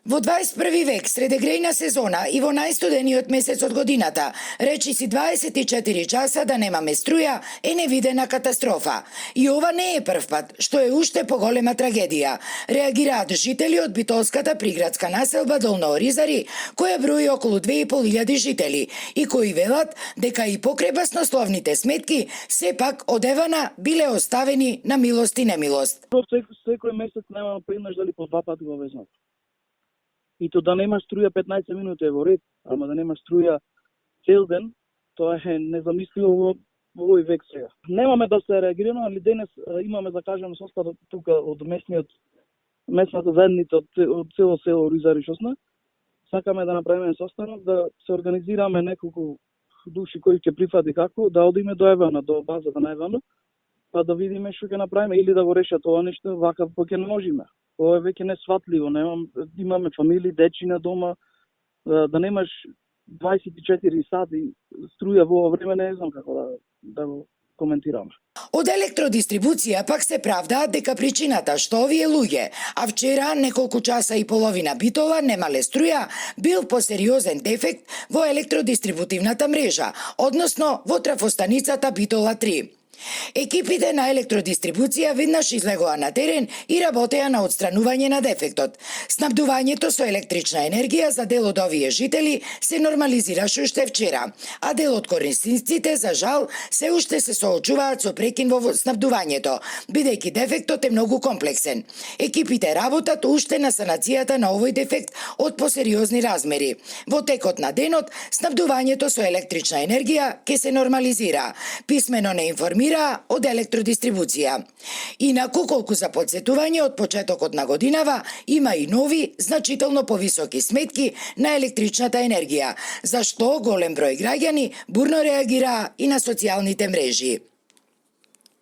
Во 21 век, среде грејна сезона и во најстудениот месец од годината, речиси 24 часа да немаме струја е невидена катастрофа. И ова не е прв пат, што е уште поголема трагедија. Реагираат жители од битолската приградска населба Долно Оризари, која брои околу 2500 жители и кои велат дека и покрај баснословните сметки, сепак одевана биле оставени на милост и немилост. Секој месец немаме поеднаш дали по 2 пати во везното. И то да нема струја 15 минути е во ред, ама да нема струја цел ден, тоа е незамисливо во овој век сега. Немаме да се реагираме, али денес имаме закажано состав тука од месната заедница од цело село Оризари Шосна. Сакаме да направиме состанок, да се организираме неколку души кои ќе прифати како, да одиме до Евана, до базата на Евана, па да видиме што ќе направиме или да го решат ова нешто, вака ќе не можеме. Ова е веќе несватливо, имаме фамилии, дечи на дома, да немаш 24 сати струја во ова време, не знам како да го коментираме. Од електродистрибуција пак се правдаат дека причината што овие луѓе, а вчера неколку часа и половина Битола немале струја, бил по сериозен дефект во електродистрибутивната мрежа, односно во трафостаницата Битола 3. Екипите на електродистрибуција веднаш излегоа на терен и работеа на отстранување на дефектот. Снабдувањето со електрична енергија за дел од овие жители се нормализираше уште вчера, а дел од корисниците, за жал, се уште се соочуваат со прекин во снабдувањето, бидејќи дефектот е многу комплексен. Екипите работат уште на санацијата на овој дефект од посериозни размери. Во текот на денот, снабдувањето со електрична енергија ќе се нормализира. Писмено не информира од електродистрибуција. Инаку, колку за подсетување, од почетокот на годинава има и нови, значително повисоки сметки на електричната енергија, за што голем број граѓани бурно реагираа и на социјалните мрежи.